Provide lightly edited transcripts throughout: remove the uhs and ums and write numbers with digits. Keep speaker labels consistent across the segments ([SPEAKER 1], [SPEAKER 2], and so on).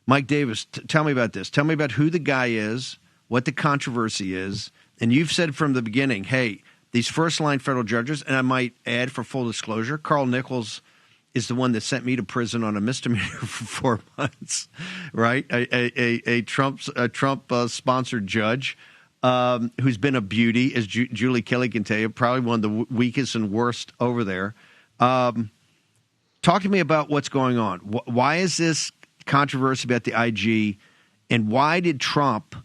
[SPEAKER 1] Mike Davis, tell me about this. Tell me about who the guy is, what the controversy is. And you've said from the beginning, hey, these first-line federal judges, and I might add for full disclosure, Carl Nichols is the one that sent me to prison on a misdemeanor for 4 months, right? A Trump-sponsored judge who's been a beauty, as Julie Kelly can tell you, probably one of the weakest and worst over there. Talk to me about what's going on. Why is this controversy about the IG, and why did Trump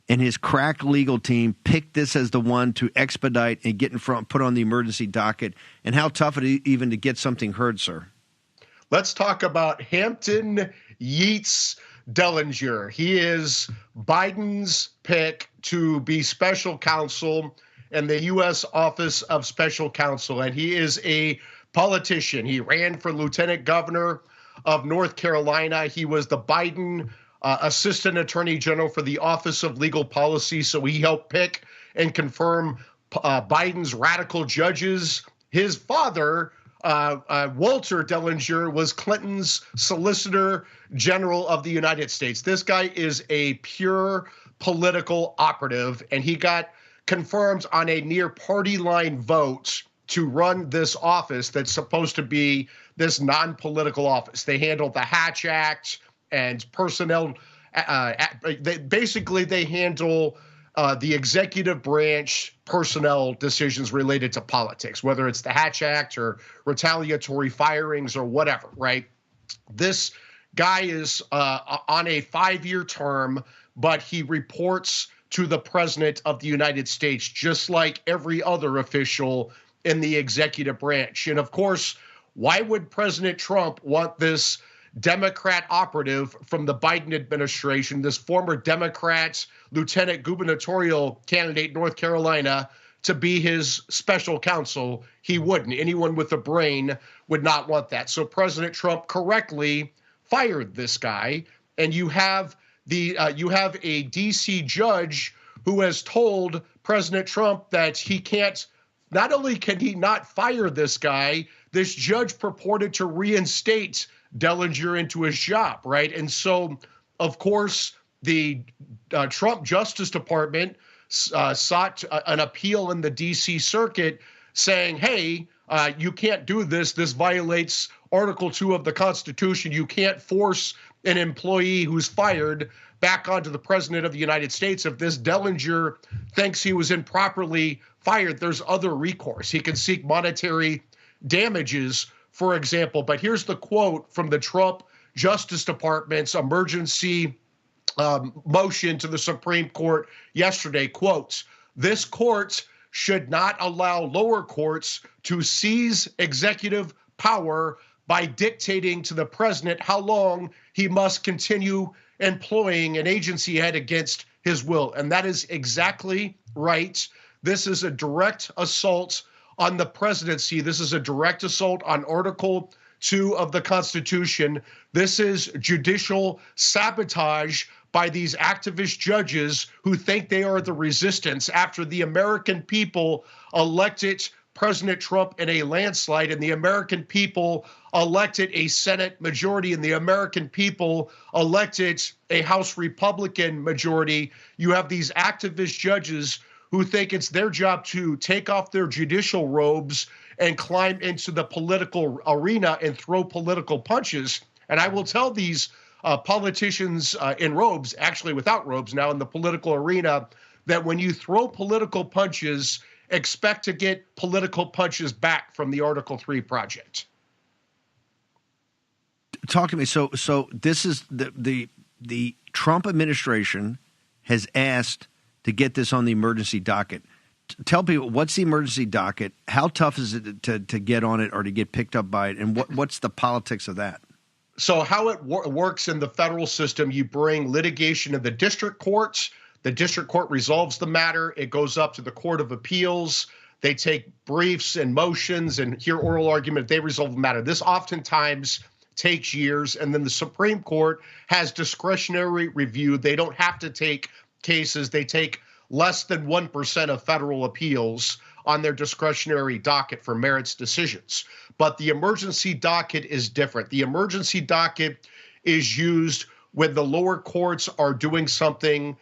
[SPEAKER 1] and his crack legal team pick this as the one to expedite and get in front, put on the emergency docket, and how tough it is even to get something heard, sir?
[SPEAKER 2] Let's talk about Hampton Yeats Dellinger. He is Biden's pick to be special counsel in the U.S. Office of Special Counsel, and he is a politician. He ran for lieutenant governor of North Carolina. He was the Biden Assistant Attorney General for the Office of Legal Policy, so he helped pick and confirm Biden's radical judges. His father, Walter Dellinger, was Clinton's Solicitor General of the United States. This guy is a pure political operative, and he got confirmed on a near party line vote to run this office that's supposed to be this non-political office. They handle the Hatch Act and personnel. They handle the executive branch personnel decisions related to politics, whether it's the Hatch Act or retaliatory firings or whatever, right? This guy is on a 5-year term, but he reports to the president of the United States, just like every other official in the executive branch. And of course, why would President Trump want this Democrat operative from the Biden administration, this former Democrat lieutenant gubernatorial candidate in North Carolina, to be his special counsel? He wouldn't. Anyone with a brain would not want that. So President Trump correctly fired this guy, and you have a D.C. judge who has told President Trump that he can't. Not only can he not fire this guy, this judge purported to reinstate Dellinger into his job, right? And so, of course, the Trump Justice Department sought an appeal in the D.C. Circuit saying, hey, you can't do this. This violates Article 2 of the Constitution. You can't force an employee who's fired back onto the president of the United States. If this Dellinger thinks he was improperly fired, there's other recourse. He can seek monetary damages, for example. But here's the quote from the Trump Justice Department's emergency motion to the Supreme Court yesterday. Quotes, "This court should not allow lower courts to seize executive power by dictating to the president how long he must continue employing an agency head against his will." And that is exactly right. This is a direct assault on the presidency. This is a direct assault on Article 2 of the Constitution. This is judicial sabotage by these activist judges who think they are the resistance after the American people elected President Trump in a landslide, and the American people elected a Senate majority, and the American people elected a House Republican majority. You have these activist judges who think it's their job to take off their judicial robes and climb into the political arena and throw political punches. And I will tell these politicians in robes, actually without robes now in the political arena, that when you throw political punches, expect to get political punches back from the Article 3 project.
[SPEAKER 1] Talk to me. So this is the Trump administration has asked to get this on the emergency docket. Tell people, what's the emergency docket? How tough is it to get on it or to get picked up by it? And what's the politics of that?
[SPEAKER 2] So how it works in the federal system, you bring litigation to the district courts. The district court resolves the matter. It goes up to the Court of Appeals. They take briefs and motions and hear oral argument. They resolve the matter. This oftentimes takes years. And then the Supreme Court has discretionary review. They don't have to take cases. They take less than 1% of federal appeals on their discretionary docket for merits decisions. But the emergency docket is different. The emergency docket is used when the lower courts are doing something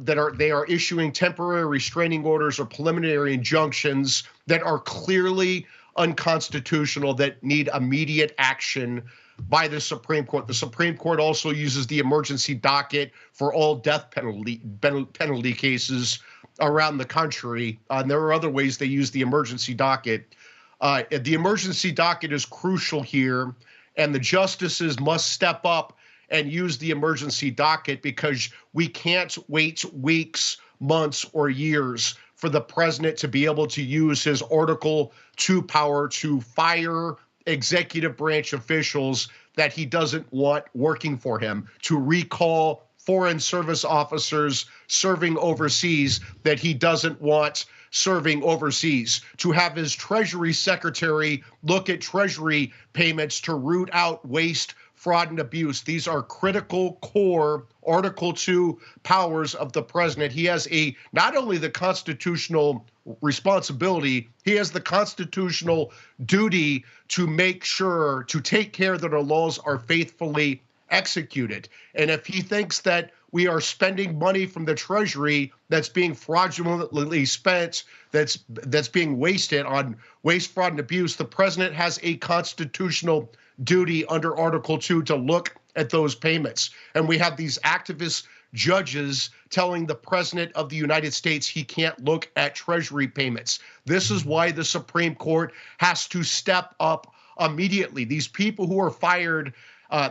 [SPEAKER 2] they are issuing temporary restraining orders or preliminary injunctions that are clearly unconstitutional, that need immediate action by the Supreme Court. The Supreme Court also uses the emergency docket for all death penalty cases around the country. And there are other ways they use the emergency docket. The emergency docket is crucial here, and the justices must step up and use the emergency docket, because we can't wait weeks, months, or years for the president to be able to use his Article 2 power to fire executive branch officials that he doesn't want working for him, to recall foreign service officers serving overseas that he doesn't want serving overseas, to have his Treasury Secretary look at Treasury payments to root out waste, fraud, and abuse. These are critical core Article 2 powers of the president. He has not only the constitutional responsibility, he has the constitutional duty to make sure, to take care that our laws are faithfully executed. And if he thinks that we are spending money from the Treasury that's being fraudulently spent, that's being wasted on waste, fraud, and abuse, the president has a constitutional duty under Article 2 to look at those payments. And we have these activist judges telling the president of the United States he can't look at Treasury payments. This is why the Supreme Court has to step up immediately. These people who are fired,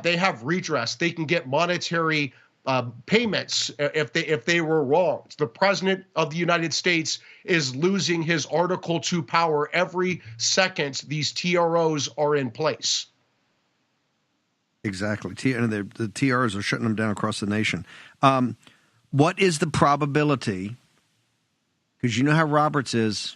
[SPEAKER 2] they have redress. They can get monetary payments if they were wrong. The president of the United States is losing his Article 2 power every second these TROs are in place.
[SPEAKER 1] Exactly. And the TRs are shutting them down across the nation. What is the probability, because you know how Roberts is,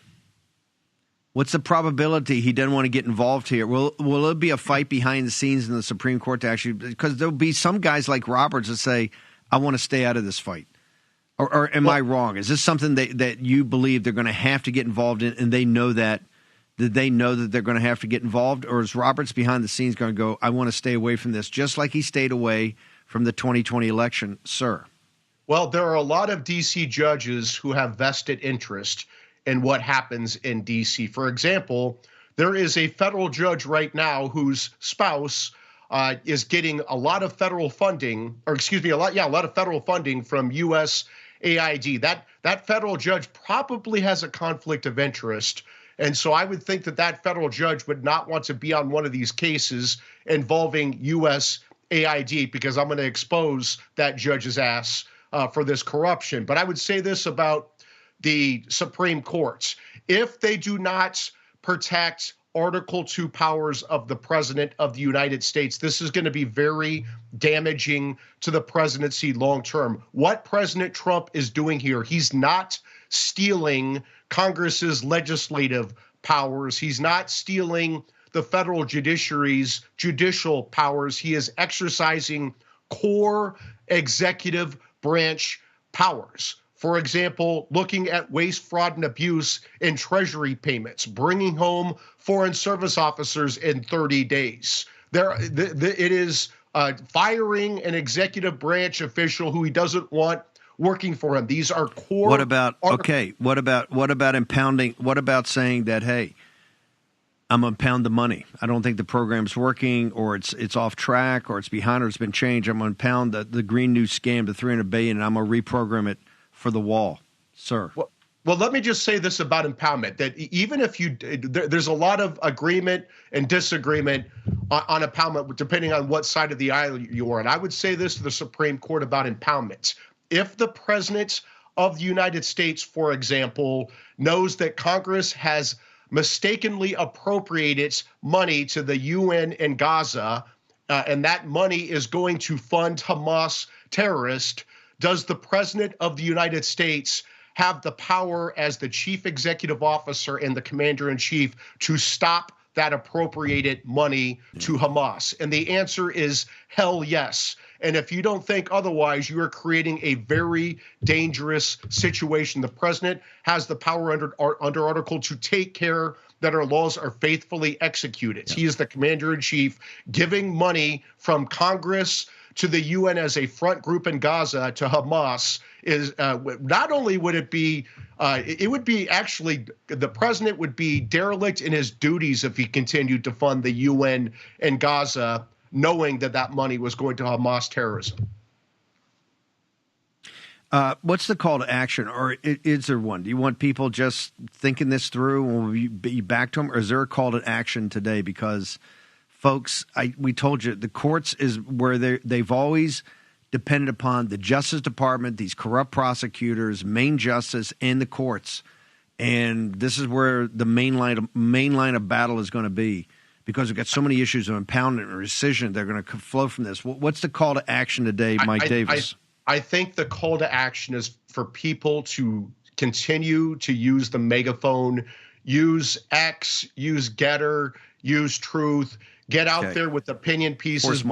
[SPEAKER 1] what's the probability he doesn't want to get involved here? Will it be a fight behind the scenes in the Supreme Court to actually, because there'll be some guys like Roberts that say, I want to stay out of this fight. Or am I wrong? Is this something that you believe they're going to have to get involved in, and they know that? Did they know that they're going to have to get involved? Or is Roberts behind the scenes going to go, I want to stay away from this, just like he stayed away from the 2020 election, sir?
[SPEAKER 2] Well, there are a lot of D.C. judges who have vested interest in what happens in D.C. For example, there is a federal judge right now whose spouse is getting a lot of federal funding, or excuse me, a lot of federal funding from USAID. That federal judge probably has a conflict of interest. And so I would think that federal judge would not want to be on one of these cases involving USAID, because I'm going to expose that judge's ass for this corruption. But I would say this about the Supreme Court. If they do not protect Article 2 powers of the president of the United States, this is going to be very damaging to the presidency long term. What President Trump is doing here, he's not stealing Congress's legislative powers. He's not stealing the federal judiciary's judicial powers. He is exercising core executive branch powers. For example, looking at waste, fraud, and abuse in Treasury payments, bringing home foreign service officers in 30 days. It is firing an executive branch official who he doesn't want working for him. These are core.
[SPEAKER 1] What about impounding? What about saying that, hey, I'm going to pound the money. I don't think the program's working, or it's off track, or it's behind, or it's been changed. I'm going to pound the Green New scam to $300 billion, and I'm going to reprogram it for the wall, sir.
[SPEAKER 2] Well, let me just say this about impoundment, that even if there's a lot of agreement and disagreement on impoundment, depending on what side of the aisle you are on. I would say this to the Supreme Court about impoundment. If the president of the United States, for example, knows that Congress has mistakenly appropriated money to the UN in Gaza, and that money is going to fund Hamas terrorists, does the president of the United States have the power as the chief executive officer and the commander-in-chief to stop that appropriated money to Hamas? And the answer is hell yes. And if you don't think otherwise, you are creating a very dangerous situation. The president has the power under Article 2 to take care that our laws are faithfully executed. Yeah. He is the commander-in-chief, giving money from Congress to the UN as a front group in Gaza to Hamas is not only would it be actually the president would be derelict in his duties if he continued to fund the UN in Gaza, knowing that money was going to Hamas terrorism.
[SPEAKER 1] What's the call to action, or is there one? Do you want people just thinking this through and will you be back to them, or is there a call to action today? Because, folks, we told you the courts is where they've always depended upon the Justice Department, these corrupt prosecutors, main justice, and the courts, and this is where the main line of battle is going to be, because we've got so many issues of impoundment and rescission that are going to flow from this. What's the call to action today, Mike Davis?
[SPEAKER 2] I think the call to action is for people to continue to use the megaphone, use X, use Getter, use Truth, get out there with opinion pieces.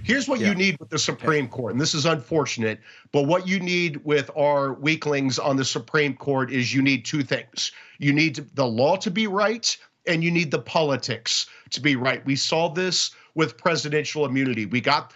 [SPEAKER 2] Here's what you need with the Supreme Court, and this is unfortunate, but what you need with our weaklings on the Supreme Court is you need two things. You need the law to be right, and you need the politics to be right. We saw this with presidential immunity. We got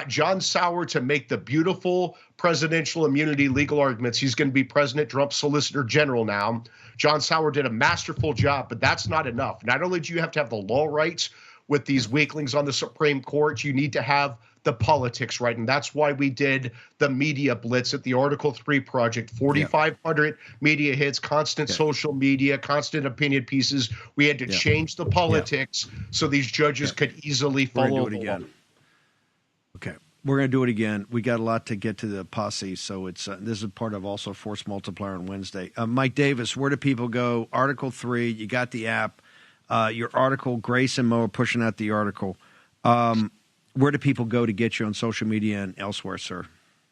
[SPEAKER 2] John Sauer to make the beautiful presidential immunity legal arguments. He's going to be President Trump's Solicitor General now. John Sauer did a masterful job, but that's not enough. Not only do you have to have the law right with these weaklings on the Supreme Court, you need to have the politics right. And that's why we did the media blitz at the Article 3 Project, 4,500 media hits, constant social media, constant opinion pieces. We had to change the politics so these judges could easily follow the law.
[SPEAKER 1] Okay, we're going to do it again. We got a lot to get to the posse, so it's this is part of also Force Multiplier on Wednesday. Mike Davis, where do people go? Article 3, you got the app. Your article, Grace and Mo are pushing out the article. Where do people go to get you on social media and elsewhere, sir?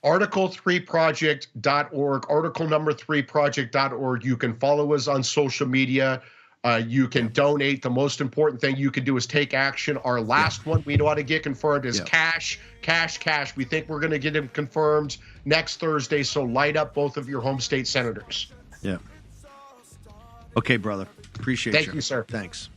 [SPEAKER 2] Article3project.org, article number 3project.org. You can follow us on social media. You can donate. The most important thing you can do is take action. Our last one we know how to get confirmed is cash. We think we're going to get him confirmed next Thursday, so light up both of your home state senators.
[SPEAKER 1] Yeah. Okay, brother. Appreciate you.
[SPEAKER 2] Thank you, sir.
[SPEAKER 1] Thanks.